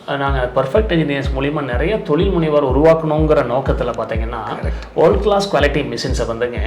நாங்கள் perfect engineers மூலிமா நிறைய தொழில் முனைவர் உருவாக்கணுங்கிற நோக்கத்தில் பார்த்தீங்கன்னா வேர்ல்ட் கிளாஸ் குவாலிட்டி மிஷின்ஸை வந்துங்க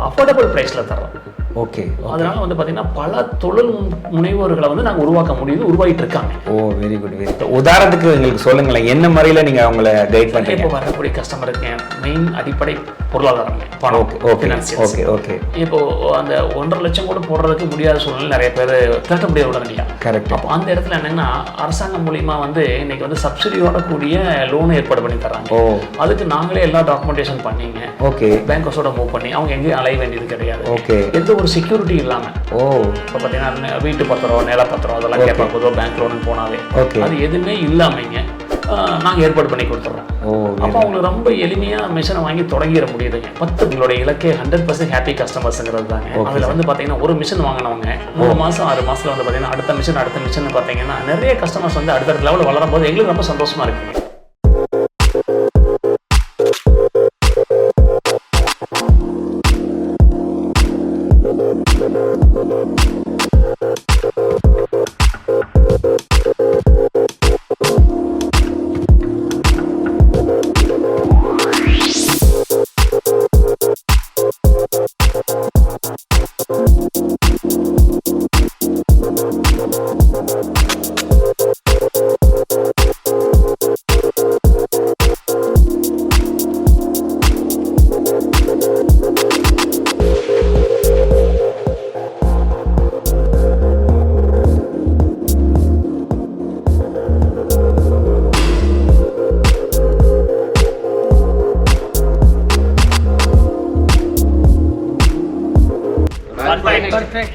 அஃபோர்டபுள் ப்ரைஸில் தரோம். ஓகே. அதனால வந்து பார்த்தீங்கன்னா பல தொழில் முனைவோர்களை வந்து நாங்கள் உருவாக்க முடியுது, உருவாகிட்டு இருக்காங்க. ஓ வெரி குட் வெரி குட். உதாரணத்துக்கு எங்களுக்கு சொல்லுங்களேன், என்ன முறையில் நீங்கள் அவங்கள கைட் பண்ணுறீங்க? இப்போ வரக்கூடிய கஸ்டமருக்கு மெயின் அடிப்படை பொருளாதாரம் பணம். Okay okay okay. இப்போ அந்த 1.5 லட்சம் கூட போடுறதுக்கு முடியாத சூழ்நிலை நிறைய பேர் திரட்ட முடியாது உடனடியாக. கரெக்ட். அப்போ அந்த இடத்துல என்னன்னா அரசாங்கம் மூலியமா வந்து இன்னைக்கு வந்து சப்சிடியோட கூடிய லோன் ஏற்பாடு பண்ணி தராங்க. ஓ அதுக்கு நாங்களே எல்லா டாக்குமெண்டேஷன் பண்ணிங்க. ஓகே. பேங்கர்ஸோட மூவ் பண்ணி அவங்க எங்கேயும் அலைய வேண்டியது கிடையாது. ஓகே. எந்த ஒரு செக்யூரிட்டி இல்லாமல். ஓ இப்போ பார்த்தீங்கன்னா வீட்டு பத்திரம், நில பத்திரம் அதெல்லாம் கேட்பாங்க பொதுவாக பேங்க் லோன் போனாவே. ஓகே. அது எதுவுமே இல்லாமங்க நாங்கள் ஏற்பாடு பண்ணி கொடுத்துட்றோம். அப்போ அவங்களுக்கு ரொம்ப எளிமையாக மிஷினை வாங்கி தொடங்கிட முடியுதுங்க. உங்களுடைய இலக்கே 100% ஹாப்பி கஸ்டமர்ஸுங்கிறது தாங்க. அதில் வந்து பார்த்தீங்கன்னா ஒரு மிஷின் வாங்கினவங்க 3 மாதம் 6 மாதத்தில் வந்து பார்த்தீங்கன்னா அடுத்த மிஷின் பார்த்தீங்கன்னா நிறைய கஸ்டமர்ஸ் வந்து அடுத்த லெவலில் வளரும் போது எங்களுக்கு ரொம்ப சந்தோஷமாக இருக்குங்க. Perfect.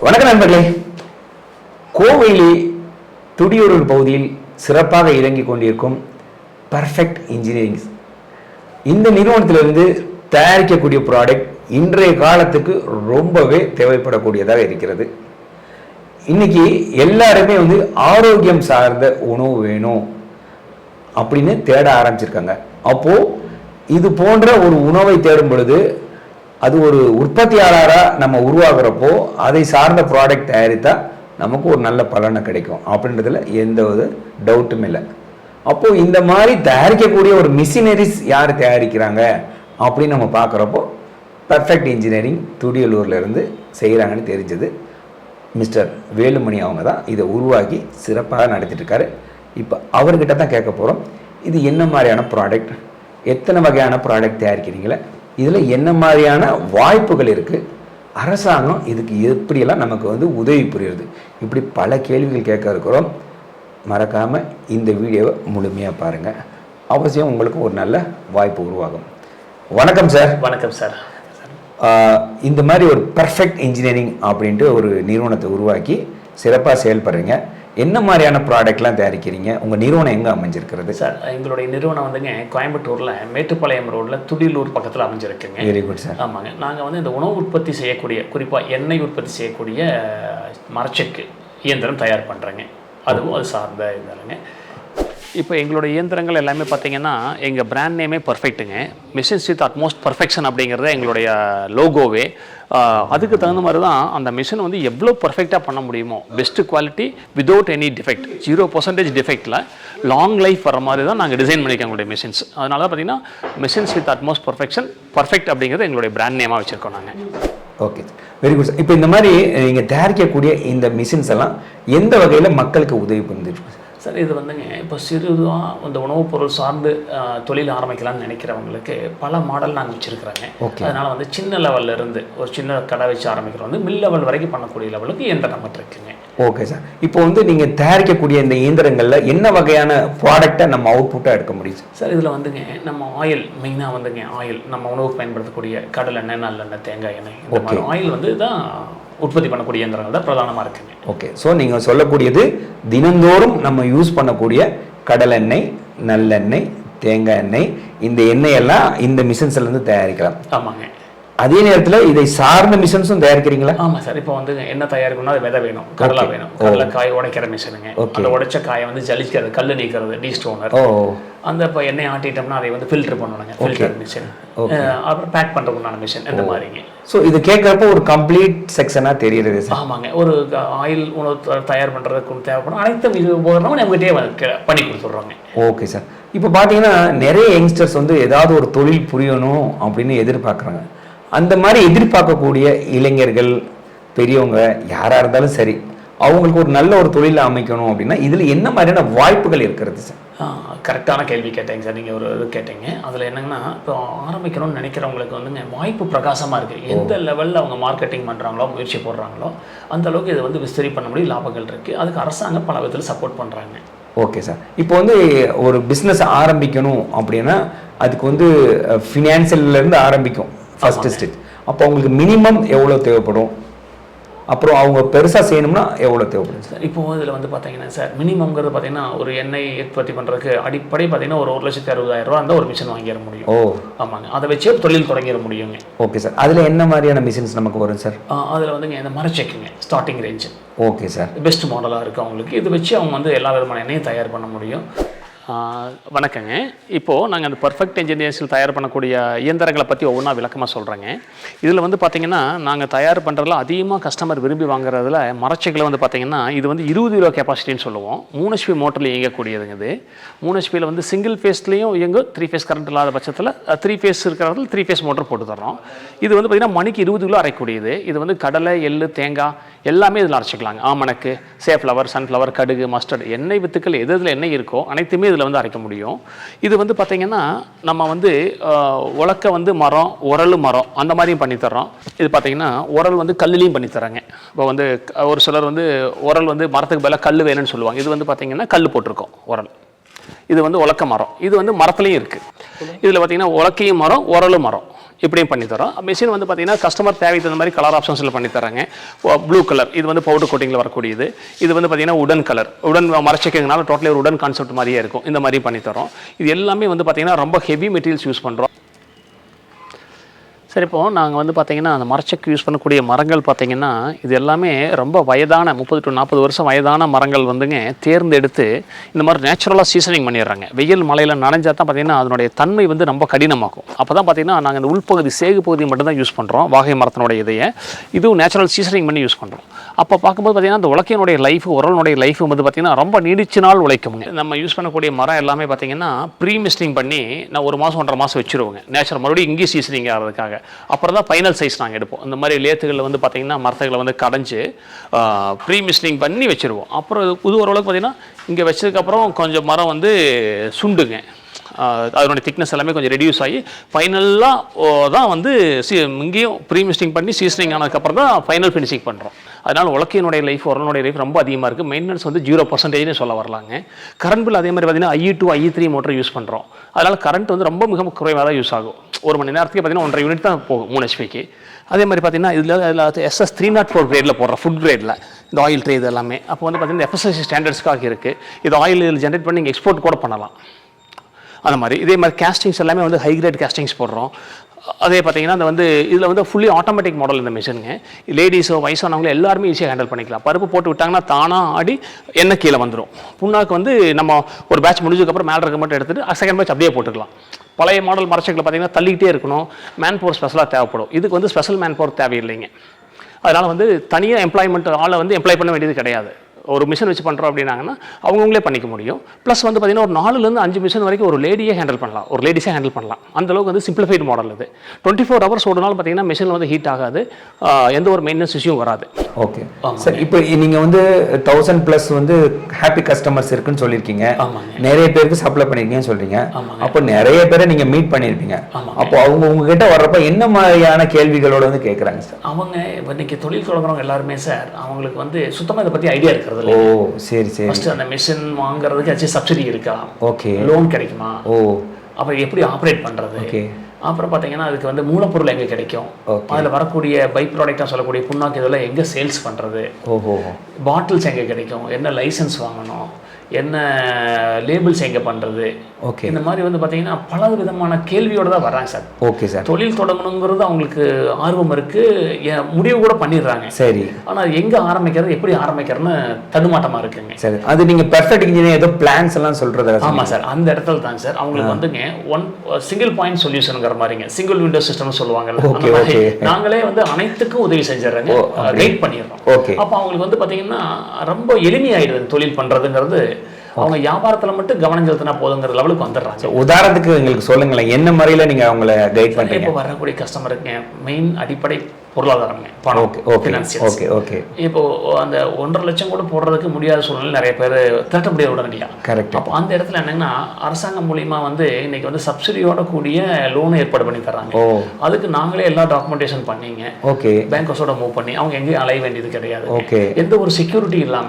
வணக்கம் நண்பர்களே. கோவையிலே துடியூர் பகுதியில் சிறப்பாக இறங்கிக் கொண்டிருக்கும் பர்ஃபெக்ட் இன்ஜினியரிங் இந்த நிறுவனத்திலிருந்து தயாரிக்கக்கூடிய ப்ராடக்ட் இன்றைய காலத்துக்கு ரொம்பவே தேவைப்படக்கூடியதாக இருக்கிறது. இன்னைக்கு எல்லாருமே வந்து ஆரோக்கியம் சார்ந்த உணவு வேணும் அப்படின்னு தேட ஆரம்பிச்சிருக்காங்க. அப்போ இது போன்ற ஒரு உணவை தேடும் பொழுது அது ஒரு உற்பத்தியாளராக நம்ம உருவாகிறப்போ அதை சார்ந்த ப்ராடக்ட் தயாரித்தா நமக்கு ஒரு நல்ல பலனை கிடைக்கும் அப்படின்றதுல எந்த ஒரு டவுட்டும் இல்லை. அப்போ இந்த மாதிரி தயாரிக்கக்கூடிய ஒரு மிஷினரிஸ் யார் தயாரிக்கிறாங்க அப்படின்னு நம்ம பார்க்குறப்போ பர்ஃபெக்ட் இன்ஜினியரிங் துடியலூர்ல இருந்து செய்கிறாங்கன்னு தெரிஞ்சது. மிஸ்டர் வேலுமணி அவங்க தான் இதை உருவாக்கி சிறப்பாக நடத்திட்டு இருக்காரு. இப்போ அவர்கிட்ட தான் கேட்க போகிறோம், இது என்ன மாதிரியான ப்ராடக்ட், எத்தனை வகையான ப்ராடக்ட் தயாரிக்கிறீங்களே, இதில் என்ன மாதிரியான வாய்ப்புகள் இருக்குது, அரசாங்கம் இதுக்கு எப்படியெல்லாம் நமக்கு வந்து உதவி புரியுது, இப்படி பல கேள்விகள் கேட்க இருக்கிறோம். மறக்காமல் இந்த வீடியோவை முழுமையாக பாருங்கள். அவசியம் உங்களுக்கு ஒரு நல்ல வாய்ப்பு உருவாகும். வணக்கம் சார். வணக்கம் சார். இந்த மாதிரி ஒரு பர்ஃபெக்ட் இன்ஜினியரிங் அப்படின்ட்டு ஒரு நிறுவனத்தை உருவாக்கி சிறப்பாக செயல்படுறீங்க. என்ன மாதிரியான ப்ராடக்ட்லாம் தயாரிக்கிறீங்க? உங்கள் நிறுவனம் எங்கே அமைஞ்சிருக்கிறது? சார், எங்களுடைய நிறுவனம் வந்துங்க கோயம்புத்தூரில் மேட்டுப்பாளையம் ரோட்டில் துடியலூர் பக்கத்தில் அமைஞ்சிருக்குங்க. Very good sir. ஆமாங்க. நாங்கள் வந்து இந்த உணவு உற்பத்தி செய்யக்கூடிய, குறிப்பாக எண்ணெய் உற்பத்தி செய்யக்கூடிய மரச்செக்கு இயந்திரம் தயார் பண்ணுறேங்க. அதுவும் அது சார்ந்த இருந்தாலுங்க. இப்போ எங்களுடைய இயந்திரங்கள் எல்லாமே பார்த்தீங்கன்னா எங்கள் பிராண்ட் நேமே பர்ஃபெக்ட்டுங்க. மிஷின்ஸ் வித் அட்மோஸ்ட் பர்ஃபெக்ஷன் அப்படிங்கிறத எங்களுடைய லோகோவே. அதுக்கு தகுந்த மாதிரி தான் அந்த மிஷின் வந்து எவ்வளோ பர்ஃபெக்டாக பண்ண முடியுமோ, best quality without any defect, 0% டிஃபெக்டில் லாங் லைஃப் வர மாதிரி தான் நாங்கள் டிசைன் பண்ணியிருக்கோம் எங்களுடைய மிஷின்ஸ். அதனால தான் பார்த்தீங்கன்னா மிஷின்ஸ் வித் அட்மோஸ்ட் பர்ஃபெக்ட் அப்படிங்கிறது எங்களுடைய பிராண்ட் நேமாக வச்சுருக்கோம் நாங்கள். Okay, very good sir. இப்போ இந்த மாதிரி நீங்கள் தயாரிக்கக்கூடிய இந்த மிஷின்ஸ் எல்லாம் எந்த வகையில் மக்களுக்கு உதவி பண்ணிருக்கு சார்? இது வந்துங்க இப்போ சிறுதாக இந்த உணவுப் பொருள் சார்ந்து தொழில் ஆரம்பிக்கலாம்னு நினைக்கிறவங்களுக்கு பல மாடல் நாங்கள் வச்சுருக்குறாங்க. அதனால் வந்து சின்ன லெவலில் இருந்து ஒரு சின்ன கடை வச்சு ஆரம்பிக்கிறோம் வந்து மில் லெவல் வரைக்கும் பண்ணக்கூடிய லெவலுக்கு இயந்திரம் நம்மகிட்ட இருக்குங்க. Okay sir. இப்போ வந்து நீங்கள் தயாரிக்கக்கூடிய இந்த இயந்திரங்களில் என்ன வகையான ப்ராடக்டை நம்ம அவுட்புட்டாக எடுக்க முடியும் சார்? இதில் வந்துங்க நம்ம ஆயில் மெயினாக வந்துங்க ஆயில் நம்ம உணவுக்கு பயன்படுத்தக்கூடிய கடலெண்ணெய், நல்லெண்ணெய், தேங்காய் எண்ணெய், இந்த மாதிரி ஆயில் வந்து தான் உற்பத்தி பண்ணக்கூடிய இயந்திரங்கள் தான் பிரதானமாக இருக்குங்க. ஓகே, ஸோ நீங்கள் சொல்லக்கூடியது தினந்தோறும் நம்ம யூஸ் பண்ணக்கூடிய கடலெண்ணெய், நல்லெண்ணெய், தேங்காய் எண்ணெய், இந்த எண்ணெயெல்லாம் இந்த மிஷின்ஸ்லேருந்து தயாரிக்கலாம். ஆமாங்க. அதே நேரத்தில் இதை சார்ந்த மிஷின்ஸும் தயாரிக்கிறீங்களா? ஆமாம் சார். இப்போ வந்து என்ன தயாரிக்கணும்னா அது விதை வேணும், கடலை வேணும், கடலை காய் உடைக்கிற மிஷினுங்க. அந்த உடைச்ச காயை வந்து ஜலிக்கிறது, கல் நீக்கிறது, டீஸ்டோனர். அந்த இப்போ எண்ணெய் ஆட்டிட்டோம்னா அதை வந்து ஃபில்டர் பண்ணணுங்க, ஃபில்டர் மிஷின். அப்புறம் பேக் பண்ணுறதுக்குண்டான மிஷின், இந்த மாதிரிங்க. ஸோ இது கேட்குறப்போ ஒரு கம்ப்ளீட் செக்ஷனாக தெரியுது சார். ஆமாங்க. ஒரு ஆயில் உணவு தயார் பண்ணுறதுக்கு தேவைப்படும் அனைத்து இது உபகரணமும் நம்மகிட்டே பண்ணி கொடுத்துட்றோங்க. Okay sir. இப்போ பார்த்தீங்கன்னா நிறைய யங்ஸ்டர்ஸ் வந்து ஏதாவது ஒரு தொழில் புரியணும் அப்படின்னு எதிர்பார்க்குறாங்க. அந்த மாதிரி எதிர்பார்க்கக்கூடிய இளைஞர்கள், பெரியவங்க யாராக இருந்தாலும் சரி, அவங்களுக்கு ஒரு நல்ல ஒரு தொழிலை அமைக்கணும் அப்படின்னா இதில் என்ன மாதிரியான வாய்ப்புகள் இருக்கிறது சார்? கரெக்டான கேள்வி கேட்டேங்க சார். நீங்கள் ஒரு இது கேட்டீங்க. அதில் என்னங்கன்னா, இப்போ ஆரம்பிக்கணும்னு நினைக்கிறவங்களுக்கு வந்துங்க வாய்ப்பு பிரகாசமாக இருக்குது. எந்த லெவலில் அவங்க மார்க்கெட்டிங் பண்ணுறாங்களோ, முயற்சி போடுறாங்களோ, அந்த அளவுக்கு இதை வந்து விஸ்தரி பண்ண முடியும், லாபங்கள் இருக்குது. அதுக்கு அரசாங்கம் பல விதத்தில் சப்போர்ட் பண்ணுறாங்க. Okay sir. இப்போ வந்து ஒரு பிஸ்னஸ் ஆரம்பிக்கணும் அப்படின்னா அதுக்கு வந்து ஃபினான்சியல்லேருந்து ஆரம்பிக்கும் ஃபர்ஸ்ட் ஸ்டேஜ். அப்போ அவங்களுக்கு மினிமம் எவ்வளோ தேவைப்படும், அப்புறம் அவங்க பெருசாக செய்யணும்னா எவ்வளோ தேவைப்படும் சார்? இப்போ இதில் வந்து பார்த்தீங்கன்னா சார், மினிமம்ங்கிறது பார்த்தீங்கன்னா ஒரு எண்ணெய் உற்பத்தி பண்ணுறதுக்கு அடிப்படை பார்த்தீங்கன்னா ஒரு 1,60,000 இருந்தால் ஒரு மிஷின் வாங்கிட முடியும். ஆமாங்க. அதை வச்சே தொழில் தொடங்கிட முடியுங்க. Okay sir. அதில் என்ன மாதிரியான மிஷின்ஸ் நமக்கு வரும் சார்? அதில் வந்துங்க இந்த மரச்செக்குங்க starting range. Okay sir. Best மாடலாக இருக்குது அவங்களுக்கு. இது வச்சு அவங்க வந்து எல்லா விதமான எண்ணெயும் தயார் பண்ண முடியும். வணக்கங்க. இப்போது நாங்கள் அந்த பர்ஃபெக்ட் இன்ஜினியர்ஸில் தயார் பண்ணக்கூடிய இயந்திரங்களை பற்றி ஒவ்வொன்றா விளக்கமாக சொல்கிறேங்க. இதில் வந்து பார்த்திங்கன்னா நாங்கள் தயார் பண்ணுறதுல அதிகமாக கஸ்டமர் விரும்பி வாங்குறதுல மரச்செக்கில் வந்து பார்த்திங்கன்னா இது வந்து 20 கிலோ கெப்பாசிட்டின்னு சொல்லுவோம். 3 HP மோட்டரில் இயங்கக்கூடியதுங்க. இது 3 HPயில் வந்து சிங்கிள் ஃபேஸ்லேயும் இயங்கும், 3 ஃபேஸ் கரண்ட் இல்லாத பட்சத்தில் 3 ஃபேஸ் இருக்கிறதுல 3 ஃபேஸ் மோட்டர் போட்டு தர்றோம். இது வந்து பார்த்திங்கன்னா மணிக்கு 20 கிலோ அரைக்கூடியது. இது வந்து கடலை, எள்ளு, தேங்காய் எல்லாமே இதில் அரைச்சிக்கலாங்க. ஆமணக்கு, சேஃப்ளவர், சன்ஃப்ளவர், கடுகு, மஸ்டர்ட், எண்ணெய் வித்துக்கள் எது எதில் எண்ணெய் இருக்கோ அனைத்துமே இதில் வந்து அரைக்க முடியும். இது வந்து பார்த்திங்கன்னா நம்ம வந்து உலக்க வந்து மரம், உரல் மரம் அந்த மாதிரியும் பண்ணித்தரோம். இது பார்த்திங்கன்னா உரல் வந்து கல்லுலேயும் பண்ணித்தராங்க. இப்போ வந்து ஒரு சிலர் வந்து உரல் வந்து மரத்துக்கு பதிலாக கல் வேணும்னு சொல்லுவாங்க. இது வந்து பார்த்திங்கன்னா கல் போட்டிருக்கோம் உரல். இது வந்து உலக்க மரம். இது வந்து மரத்துலேயும் இருக்குது. இதில் பார்த்திங்கன்னா உலக்கையும் மரம், உரலும் மரம் இப்படியும் பண்ணித்தரோம். மிஷின் வந்து பார்த்திங்கன்னா கஸ்டமர் தேவைக்கு தகுந்த மாதிரி கலர் ஆப்ஷன்ஸில் பண்ணித்தராங்க. ப்ளூ கலர் இது வந்து பவுடர் கோட்டிங்கில் வரக்கூடியது. இது வந்து பார்த்திங்கன்னா உடன் கலர், உடன் மரச்செக்குங்கனால டோட்டலி ஒரு உடன் கான்செப்ட் மாதிரியே இருக்கும். இந்த மாதிரி பண்ணித்தரோம். இது எல்லாமே வந்து பார்த்திங்கன்னா ரொம்ப ஹெவி மெட்டீரியல்ஸ் யூஸ் பண்ணுறோம். சரி, இப்போது நாங்கள் வந்து பார்த்திங்கன்னா அந்த மரச்செக்கு யூஸ் பண்ணக்கூடிய மரங்கள் பார்த்திங்கன்னா இது எல்லாமே ரொம்ப வயதான 30 to 40 வருஷம் வயதான மரங்கள் வந்துங்க தேர்ந்தெடுத்து இந்த மாதிரி நேச்சுரலாக சீசனிங் பண்ணிடுறாங்க. வெயில் மழையில் நனைஞ்சா தான் பார்த்திங்கன்னா அதனுடைய தன்மை வந்து ரொம்ப கடினமாகும். அப்போ தான் பார்த்திங்கன்னா நாங்கள் இந்த உள்பகுதி சேகு பகுதி மட்டும்தான் யூஸ் பண்ணுறோம். வாகை மரத்தினுடைய இதையை இதுவும் நேச்சுரல் சீசனிங் பண்ணி யூஸ் பண்ணுறோம். அப்போ பார்க்கும்போது பார்த்திங்கன்னா அந்த உலக்கையினுடைய லைஃப், உரலுடைய லைஃப் வந்து பார்த்திங்கன்னா ரொம்ப நீடிச்சு நாள் உழைக்குங்க. நம்ம யூஸ் பண்ணக்கூடிய மரம் எல்லாமே பார்த்திங்கன்னா ப்ரீ மிஸ்டிங் பண்ணி நான் 1 மாதம் 1.5 மாதம் வச்சுருவோங்க. நேச்சுரல் மறுபடியும் இங்கேயும் சீசனிங் ஆகிறதுக்காக. அப்புறம் தான் ஃபைனல் சைஸ் நாங்கள் எடுப்போம். இந்த மாதிரி லேத்துகளில் வந்து பார்த்திங்கன்னா மரத்துகளை வந்து கடைஞ்சி ப்ரீ மிஸ்டிங் பண்ணி வச்சுருவோம். அப்புறம் இது ஓரளவுக்கு பார்த்திங்கன்னா இங்கே வச்சதுக்கப்புறம் கொஞ்சம் மரம் வந்து சுண்டுங்க. அதனுடைய திக்னஸ் எல்லாமே கொஞ்சம் ரெடியூஸ் ஆகி ஃபைனலாக தான் வந்து இங்கேயும் ப்ரீ மிஸ்டிங் பண்ணி சீசனிங் ஆனதுக்கப்புறம் தான் ஃபைனல் ஃபினிஷிங் பண்ணுறோம். அதனால் உலக்கையினுடைய லைஃப், உரலுடைய லைஃப் ரொம்ப அதிகமாக இருக்குது. மெயின்டெனன்ஸ் வந்து 0% சொல்ல வரலாங்க. கரண்ட் பில் அதே மாதிரி பார்த்திங்கன்னா IE2, IE3 மோட்டர் யூஸ் பண்ணுறோம். அதனால் கரண்ட் வந்து ரொம்ப மிக குறைவாக தான் யூஸ் ஆகும். 1 மணி நேரத்துக்கு பார்த்திங்கன்னா 1.5 யூனிட் தான் போகும் 3 HPக்கு. அதே மாதிரி பார்த்திங்கன்னா இதில் SS 304 கிரேடில் போடுற ஃபுட் கிரேடில் இந்த ஆயில் ட்ரே இது எல்லாமே அப்போ வந்து பார்த்திங்கன்னா FSSAI ஸ்டாண்டர்ட்ஸ்க்காக இருக்குது. இது ஆயில் ஜென்ரேட் பண்ணி நீங்கள் எக்ஸ்போர்ட் கூட பண்ணலாம். அந்த மாதிரி இதே மாதிரி கேஸ்டிங்ஸ் எல்லாமே வந்து ஹை கிரேட் கேஸ்டிங்ஸ் போடுறோம். அதே பார்த்தீங்கன்னா அந்த வந்து இதில் வந்து ஃபுல்லி ஆட்டோமேட்டிக் மாடல் இந்த மிஷினுங்க. லேடிஸோ வயசானவங்களோ எல்லாருமே ஈஸியாக ஹேண்டில் பண்ணிக்கலாம். பருப்பு போட்டு விட்டாங்கன்னா தானாக ஆடி எண்ணெய் கீழே வந்துடும். புண்ணாக்கு வந்து நம்ம ஒரு பேட்ச் முடிஞ்சதுக்கப்புறம் மேலே இருக்க மட்டும் எடுத்துகிட்டு செகண்ட் பேட்ச் அப்படியே போட்டுக்கலாம். பழைய மாடல் மரச்செக்கில் பார்த்தீங்கன்னா தள்ளிக்கிட்டே இருக்கணும், மேன் பவர் ஸ்பெஷலாக தேவைப்படும். இதுக்கு வந்து ஸ்பெஷல் மேன் பவர் தேவையில்லைங்க. அதனால் வந்து தனியாக எம்ப்ளாய்மெண்ட் ஆளை வந்து எம்ப்ளாய் பண்ண வேண்டியது கிடையாது. ஒரு மிஷின் வச்சு பண்ணுறோம் அப்படின்னாங்கன்னா அவங்களே பண்ணிக்க முடியும். ப்ளஸ் வந்து பார்த்திங்கன்னா ஒரு 4 to 5 மிஷின் வரைக்கும் ஒரு லேடியே ஹேண்டில் பண்ணலாம், ஒரு லேடிஸே ஹேண்டில் பண்ணலாம். அந்தளவுக்கு வந்து சிம்பிளிஃபைடு மாடல் இது. 24 hours ஓடுனாலும் பார்த்திங்கன்னா மிஷினில் வந்து ஹீட் ஆகாது, எந்த ஒரு மெயின்டெனன்ஸ் இஷ்யூவும் வராது. Okay sir. இப்போ நீங்கள் வந்து 1000+ வந்து ஹாப்பி கஸ்டமர்ஸ் இருக்குன்னு சொல்லியிருக்கீங்க. நிறைய பேருக்கு சப்ளை பண்ணியிருக்கீங்கன்னு சொல்கிறீங்க. அப்போ நிறைய பேரை நீங்கள் மீட் பண்ணியிருப்பீங்க. அப்போ அவங்க உங்ககிட்ட வர்றப்ப என்ன மாதிரியான கேள்விகளோடு வந்து கேட்குறாங்க சார்? அவங்க இன்னைக்கு தொழில் தொடங்குறவங்க எல்லாருமே சார் அவங்களுக்கு வந்து சுத்தமாக இதை பற்றி ஐடியா இருக்கிறது. ஓ சரி சரி. ஃபர்ஸ்ட் அந்த மிஷின் வாங்குறதுக்கு ஏதாச்சும் சப்சிடி இருக்கா, ஓகே, லோன் கிடைக்குமா, ஓ அப்புறம் எப்படி ஆப்ரேட் பண்ணுறது, ஓகே, அப்புறம் பார்த்தீங்கன்னா அதுக்கு வந்து மூலப்பொருள் எங்கே கிடைக்கும், அதில் வரக்கூடிய பை ப்ராடக்டாக சொல்லக்கூடிய புண்ணாக்கு இதெல்லாம் எங்கே சேல்ஸ் பண்ணுறது, ஓஹோ, பாட்டில்ஸ் எங்கே கிடைக்கும், என்ன லைசன்ஸ் வாங்கணும், என்ன லேபிள்ஸ் எங்கே பண்ணுறது, ஓகே, இந்த மாதிரி வந்து பார்த்தீங்கன்னா பல விதமான கேள்வியோடு தான் வர்றாங்க சார். Okay sir. தொழில் தொடங்கணுங்கிறது அவங்களுக்கு ஆர்வம் இருக்குது, முடிவு கூட பண்ணிடுறாங்க. சரி. ஆனால் எங்கே ஆரம்பிக்கிறது எப்படி ஆரம்பிக்கிறதுன்னு தடுமாட்டமாக இருக்குங்க. சரி, அது நீங்கள் பெர்ஃபெக்ட் இன்ஜினியர் ஏதோ பிளான்ஸ் எல்லாம் சொல்கிறது. ஆமாம் சார், அந்த இடத்துல தான் சார் அவங்களுக்கு வந்துங்க சிங்கிள் பாயிண்ட் சொல்யூஷனுங்கிற மாதிரிங்க, சிங்கிள் விண்டோ சிஸ்டம்னு சொல்லுவாங்கல்ல, நாங்களே வந்து அனைத்துக்கும் உதவி செஞ்சிடறாங்க, கைட் பண்ணிடுறோம். ஓகே. அப்போ அவங்களுக்கு வந்து பார்த்தீங்கன்னா ரொம்ப எளிமையாயிடுது தொழில் பண்ணுறதுங்கிறது. அவங்க வியாபாரத்தில் மட்டும் கவனம் செலுத்தினா போதுங்கிற லெவலுக்கு வந்துடுறாங்க. உதாரணத்துக்கு எங்களுக்கு சொல்லுங்களேன், என்ன முறையில் நீங்கள் அவங்கள கைட் பண்ணுறீங்க? இப்போ வரக்கூடிய கஸ்டமருக்கு மெயின் அடிப்படை பொருளாதாரங்க, பணம். Okay, okay. இப்போ அந்த 1.5 லட்சம் கூட போடுறதுக்கு முடியாத சூழ்நிலை நிறைய பேர் திரட்ட முடியாது உடனடியாக. கரெக்ட். அப்போ அந்த இடத்துல என்னங்கன்னா அரசாங்கம் மூலியமா வந்து இன்னைக்கு வந்து சப்சிடியோட கூடிய லோனை ஏற்பாடு பண்ணி தர்றாங்க. அதுக்கு நாங்களே எல்லா டாக்குமெண்டேஷன் பண்ணிங்க, ஓகே, பேங்கர்ஸோட மூவ் பண்ணி அவங்க எங்கேயும் அலைய வேண்டியது கிடையாது. ஓகே, எந்த ஒரு செக்யூரிட்டி இல்லாம.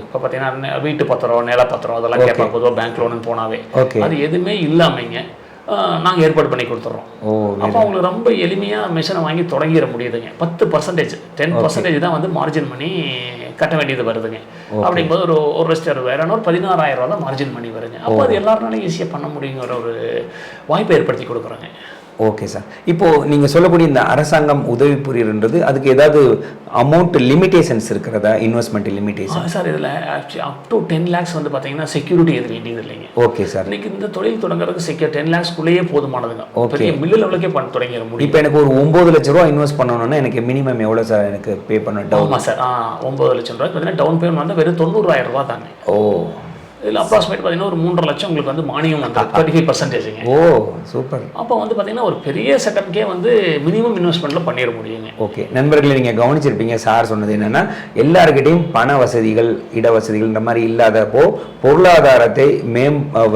இப்போ பார்த்தீங்கன்னா வீட்டு பத்திரம், நில பத்திரம் அதெல்லாம் கேட்பாங்க பொதுவாக பேங்க் லோனுன்னு போனாவே. அது எதுவுமே இல்லாமங்க நாங்கள் ஏற்பாடு பண்ணி கொடுத்துட்றோம். அப்போ அவங்களுக்கு ரொம்ப எளிமையாக மிஷினை வாங்கி தொடங்கிட முடியுதுங்க. 10%, 10% தான் வந்து மார்ஜின் பண்ணி கட்ட வேண்டியது வருதுங்க. அப்படிங்கும்போது ஒரு ரெஜிஸ்டர் வேற ஒரு 16,000 ரூபா தான் மார்ஜின் பண்ணி வருங்க. அப்போ அது எல்லாருனாலும் ஈஸியாக பண்ண முடியுங்கிற ஒரு வாய்ப்பை ஏற்படுத்தி கொடுக்குறாங்க. Okay sir. இப்போது நீங்கள் சொல்லக்கூடிய இந்த அரசாங்கம் உதவி புரியுறது அதுக்கு ஏதாவது அமௌண்ட் லிமிடேஷன்ஸ் இருக்கிறதா, இன்வெஸ்ட்மெண்ட் லிமிடேஷன்? சார் இதில் அப் டு 10 lakhs வந்து பார்த்தீங்கன்னா செக்யூரிட்டி எது வேண்டியது இல்லைங்க. Okay sir. இன்னைக்கு இந்த தொழில் தொடங்குறதுக்கு 10 lakhsக்குள்ளேயே போதுமானதுங்க. ஓகே, மில்லு லெவலுக்கே தொடங்கிட முடியும். இப்போ எனக்கு ஒரு 9 லட்ச ரூபா இன்வெஸ்ட் பண்ணணும்னா எனக்கு மினிமம் எவ்வளோ சார் எனக்கு பே பண்ண? ஆமாம் சார், 9 லட்சம் ரூபாய்க்கு பார்த்தீங்கன்னா டவுன் பேமெண்ட் வந்து வெறும் 90,000 ரூபா தாங்க. ஓ, இதில் அப்ராக்சிமேட் பார்த்தீங்கன்னா ஒரு 3.5 லட்சம் உங்களுக்கு வந்து மானியம் வந்து 35%. ஓ, சூப்பர். அப்போ வந்து பார்த்தீங்கன்னா ஒரு பெரிய செட்டப்கே வந்து மினிமம் இன்வெஸ்ட்மெண்ட்டில் பண்ணிட முடியுங்க. ஓகே நண்பர்களே, நீங்கள் கவனிச்சிருப்பீங்க சார் சொன்னது என்னென்னா, எல்லாருக்கிட்டையும் பண வசதிகள், இட வசதிகள் இந்த மாதிரி இல்லாதப்போ பொருளாதாரத்தை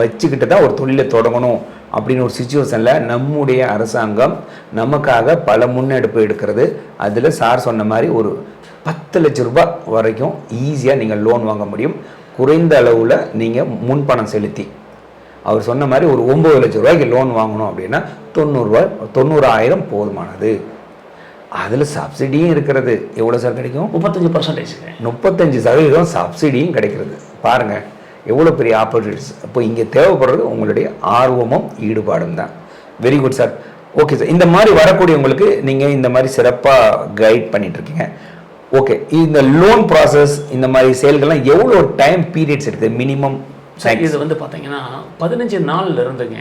வச்சுக்கிட்டு தான் ஒரு தொழிலை தொடங்கணும் அப்படின்னு ஒரு சுச்சுவேஷனில் நம்முடைய அரசாங்கம் நமக்காக பல முன்னெடுப்பு எடுக்கிறது. அதில் சார் சொன்ன மாதிரி ஒரு 10 லட்சம் ரூபாய் வரைக்கும் ஈஸியாக நீங்கள் லோன் வாங்க முடியும். குறைந்த அளவில் நீங்கள் முன்பணம் செலுத்தி, அவர் சொன்ன மாதிரி ஒரு 9 லட்சம் ரூபாய்க்கு லோன் வாங்கணும் அப்படின்னா 90,000 போதுமானது. அதில் சப்சிடியும் இருக்கிறது. எவ்வளோ சார் கிடைக்கும்? 35%. 35% சப்சிடியும் கிடைக்கிறது. பாருங்கள் எவ்வளோ பெரிய ஆப்பர்ச்சுனிட்டிஸ். அப்போ இங்கே தேவைப்படுறது உங்களுடைய ஆர்வமும் ஈடுபாடும் தான். Very good sir. Okay sir, இந்த மாதிரி வரக்கூடியவங்களுக்கு நீங்கள் இந்த மாதிரி சிறப்பாக கைட் பண்ணிகிட்ருக்கீங்க. ஓகே, இந்த லோன் ப்ராசஸ் இந்த மாதிரி செயல்கள்லாம் எவ்வளோ டைம் பீரியட்ஸ் எடுக்குது மினிமம்? இது வந்து பார்த்தீங்கன்னா 15 நாள்ல இருந்துங்க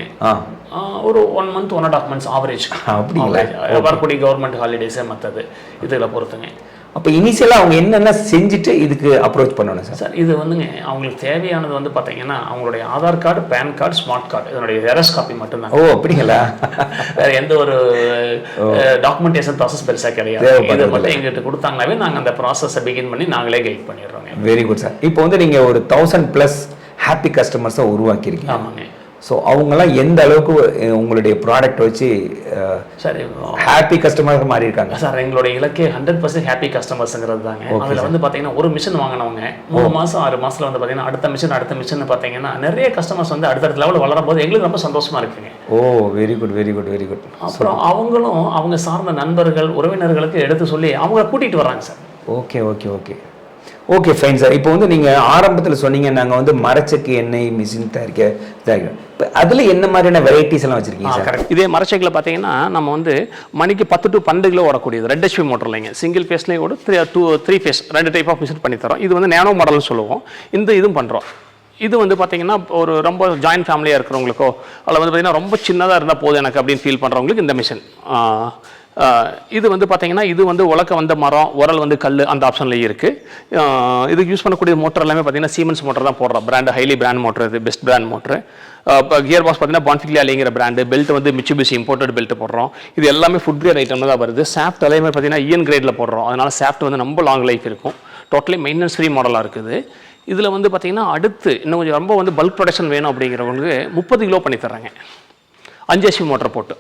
ஒரு 1 month 1.5 months ஆவரேஜ். அப்படிங்களா? வரக்கூடிய கவர்மெண்ட் ஹாலிடேஸே மற்றது இதில் பொறுத்துங்க. அப்போ இனிஷியலாக அவங்க என்னென்ன செஞ்சுட்டு இதுக்கு அப்ரோச் பண்ணணும் சார்? சார் இது வந்துங்க அவங்களுக்கு தேவையானது வந்து பார்த்தீங்கன்னா அவங்களுடைய Aadhaar card, PAN card, smart card, இதனுடைய ஜெராக்ஸ் காப்பி மட்டும்தான். ஓ, அப்படிங்களா? வேறு எந்த ஒரு டாக்குமெண்டேஷன் ப்ராசஸ் பெருசாக கிடையாது. இதை மட்டும் எங்கிட்ட கொடுத்தாங்கனாவே நாங்கள் அந்த ப்ராசஸை பிகின் பண்ணி நாங்களே கைட் பண்ணிடுறோங்க. Very good sir. இப்போ வந்து நீங்கள் ஒரு 1000+ ஹாப்பி கஸ்டமர்ஸை உருவாக்கியிருக்கீங்க. ஆமாங்க. ஸோ அவங்களாம் எந்த அளவுக்கு உங்களுடைய ப்ராடக்ட் வச்சு சரி ஹாப்பி கஸ்டமராக மாறி இருக்காங்க? சார் எங்களுடைய இலக்கே 100% ஹாப்பி கஸ்டமர்ஸுங்கிறது தாங்க. அதில் வந்து பார்த்தீங்கன்னா ஒரு மிஷின் வாங்கினவங்க 3 மாதம் 6 மாதத்தில் வந்து பார்த்தீங்கன்னா அடுத்த மிஷின் பார்த்தீங்கன்னா நிறைய கஸ்டமர்ஸ் வந்து அடுத்தடுத்த லெவலில் வளரும் போது எங்களுக்கு ரொம்ப சந்தோஷமாக இருக்குங்க. ஓ, very good very good very good. அப்புறம் அவங்களும் அவங்க சார்ந்த நண்பர்கள், உறவினர்களுக்கு எடுத்து சொல்லி அவங்க கூட்டிகிட்டு வராங்க sir. Okay okay okay okay fine sir. இப்போ வந்து நீங்கள் ஆரம்பத்தில் சொன்னீங்க நாங்கள் வந்து மரச்செக்கு எண்ணெய் மிஷின் தயாரிக்கிறோம். இப்போ அதில் என்ன மாதிரியான வெரைட்டிஸ் எல்லாம் வச்சுருக்கீங்க சார்? கரெக்ட். இதே மரச்செக்கில் பார்த்தீங்கன்னா நம்ம வந்து மணிக்கு 10 to 12 கிலோ ஓடக்கூடியது ரெட் HP மோட்டர் இல்லைங்க. சிங்கிள் ஃபேஸ்லேயே கூட 3 ஃபேஸ் 2 டைப் ஆஃப் மிஷின் பண்ணித்தரோம். இது வந்து நேனோ மாடல்னு சொல்லுவோம். இதுவும் பண்ணுறோம். இது வந்து பார்த்தீங்கன்னா ஒரு ரொம்ப ஜாயின்ட் ஃபேமிலியாக இருக்கிறவங்களுக்கோ அதில் வந்து பார்த்தீங்கன்னா ரொம்ப சின்னதாக இருந்தால் போதும் எனக்கு அப்படின்னு ஃபீல் பண்ணுறவங்களுக்கு இந்த மிஷின். இது வந்து பார்த்தீங்கன்னா இது வந்து உலக்க வந்த மரம், உரல் வந்து கல், அந்த ஆப்ஷன்லேயே இருக்குது. இதுக்கு யூஸ் பண்ணக்கூடிய மோட்டர் எல்லாமே பார்த்தீங்கன்னா சீமென்ஸ் மோட்டர் தான் போடுறோம். பிராண்டு ஹைலி பிராண்ட் மோட்டர், இது பெஸ்ட் பிராண்ட் மோட்டர். இப்போ கியர் பாக்ஸ் பார்த்தீங்கன்னா பான்ஃபிக்லி அலிங்கிற பிராண்டு. பெல்ட் வந்து மிட்சுபிஷி இம்போர்ட்டட் பெல்ட் போடுறோம். இது எல்லாமே ஃபுட் கிரேட் ஐட்டம் தான் வருது. சாஃப்ட் அதே மாதிரி பார்த்தீங்கன்னா EN கிரேடில் போடுறோம். அதனால் சாஃப்ட் வந்து ரொம்ப லாங் லைஃப் இருக்கும். டோட்டலி மெயின்டெனன்ஸ் ஃப்ரீ மாடலாக இருக்குது. இதில் வந்து பார்த்தீங்கன்னா அடுத்து இன்னும் கொஞ்சம் ரொம்ப வந்து பல்க் ப்ரொடக்ஷன் வேணும் அப்படிங்கிறவங்களுக்கு 30 கிலோ பண்ணி தர்றாங்க 5 HP மோட்டர் போட்டு.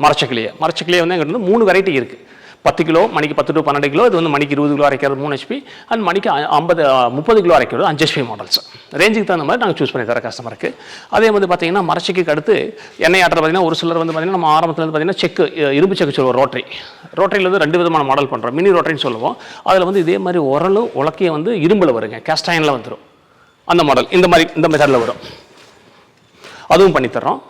மரச்சக்கிலேயே வந்து எங்கிட்ட வந்து 3 வெரைட்டி இருக்குது. 10 கிலோ, மணிக்கு 10 to 12 கிலோ, இது வந்து மணிக்கு 20 கிலோ அரைக்கிறது 3 HP, அண்ட் மணிக்கு 30 கிலோ அரைக்கிறது 5 HP மாடல்ஸ். ரேஞ்சுக்கு தகுந்த மாதிரி நாங்கள் சூஸ் பண்ணி தர கஸ்டமருக்கு. அதே வந்து பார்த்தீங்கன்னா மரச்செக்கு அடுத்து எண்ணெய் ஆட்டுறது பார்த்தீங்கன்னா ஒரு சிலர் வந்து பார்த்தீங்கன்னா நம்ம ஆரம்பத்தில் வந்து பார்த்தீங்கன்னா செக்கு, இரும்பு செக்கு சொல்லுவோம், ரோட்டரியில் வந்து 2 விதமான மாடல் பண்ணுறோம். மினி ரோட்டரின்னு சொல்லுவோம். அதில் வந்து இதே மாதிரி உரலும் உலக்கையை வந்து இரும்பில் வருங்க, கேஸ்ட் அயனில் வந்துடும். அந்த மாடல் இந்த மெத்தடில் வரும், அதுவும் பண்ணித்தர்றோம்.